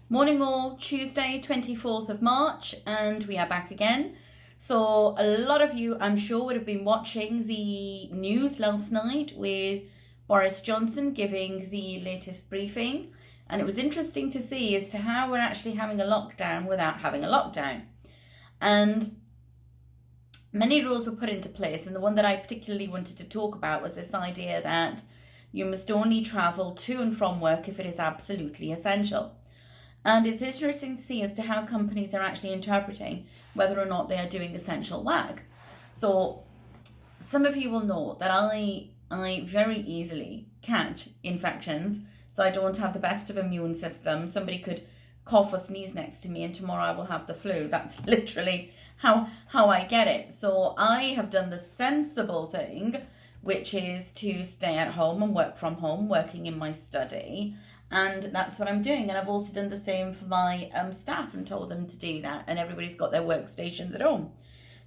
Morning all, Tuesday 24th of March, and we are back again. So a lot of you, I'm sure, would have been watching the news last night with Boris Johnson giving the latest briefing, and it was interesting to see as to how we're actually having a lockdown without having a lockdown. And many rules were put into place, and the one that I particularly wanted to talk about was this idea that you must only travel to and from work if it is absolutely essential. And it's interesting to see as to how companies are actually interpreting whether or not they are doing essential work. So some of you will know that I very easily catch infections, so I don't have the best of immune system. Somebody could cough or sneeze next to me and tomorrow I will have the flu. That's literally how I get it. So I have done the sensible thing, which is to stay at home and work from home, working in my study. And that's what I'm doing. And I've also done the same for my staff and told them to do that. And everybody's got their workstations at home.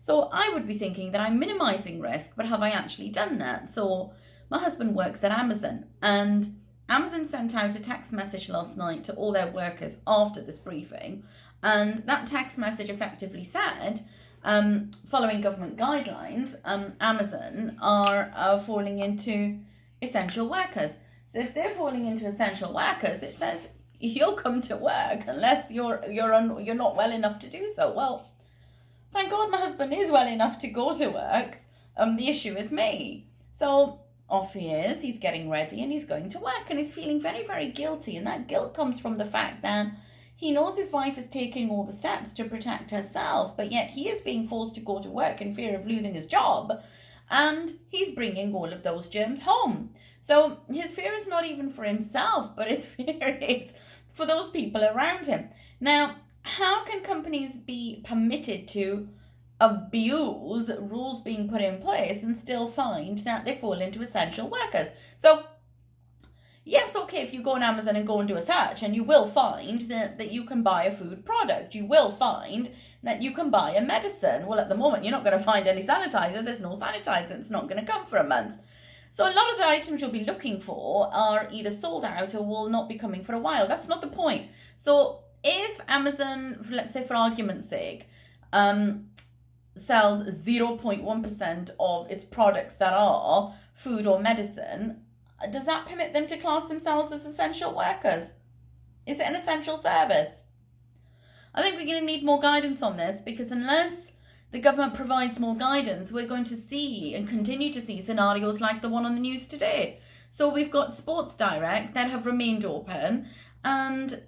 So I would be thinking that I'm minimizing risk, but have I actually done that? So my husband works at Amazon, and Amazon sent out a text message last night to all their workers after this briefing. And that text message effectively said, following government guidelines, Amazon are falling into essential workers. So if they're falling into essential workers, it says you'll come to work unless you're not well enough to do so. Well, thank God my husband is well enough to go to work. The issue is me. So off he is. He's getting ready and he's going to work, and he's feeling very, very guilty. And that guilt comes from the fact that he knows his wife is taking all the steps to protect herself, but yet he is being forced to go to work in fear of losing his job, and he's bringing all of those germs home. So his fear is not even for himself, but his fear is for those people around him. Now, how can companies be permitted to abuse rules being put in place and still find that they fall into essential workers? So, yes, okay, if you go on Amazon and go and do a search, and you will find that you can buy a food product. You will find that you can buy a medicine. Well, at the moment, you're not going to find any sanitizer. There's no sanitizer. It's not going to come for a month. So a lot of the items you'll be looking for are either sold out or will not be coming for a while. That's not the point. So if Amazon, let's say for argument's sake, sells 0.1% of its products that are food or medicine, does that permit them to class themselves as essential workers? Is it an essential service? I think we're going to need more guidance on this, because unless the government provides more guidance, we're going to see and continue to see scenarios like the one on the news today. So we've got Sports Direct that have remained open, and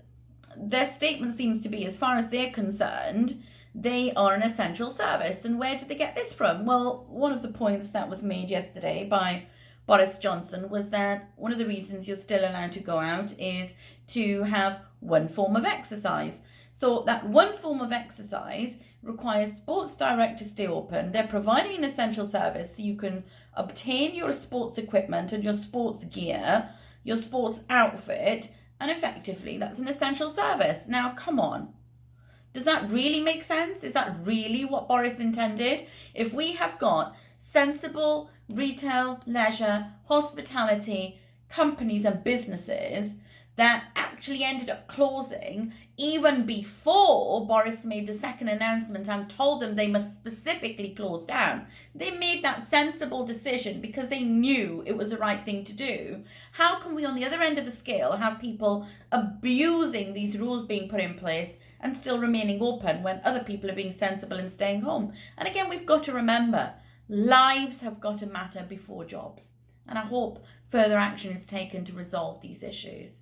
their statement seems to be, as far as they're concerned, they are an essential service. And where did they get this from? Well, one of the points that was made yesterday by Boris Johnson was that one of the reasons you're still allowed to go out is to have one form of exercise. So that one form of exercise requires Sports Direct to stay open. They're providing an essential service, so you can obtain your sports equipment and your sports gear, your sports outfit, and effectively that's an essential service. Now, come on. Does that really make sense? Is that really what Boris intended? If we have got sensible retail, leisure, hospitality companies and businesses that actually ended up closing even before Boris made the second announcement and told them they must specifically close down. They made that sensible decision because they knew it was the right thing to do. How can we, on the other end of the scale, have people abusing these rules being put in place and still remaining open when other people are being sensible and staying home? And again, we've got to remember, lives have got to matter before jobs. And I hope further action is taken to resolve these issues.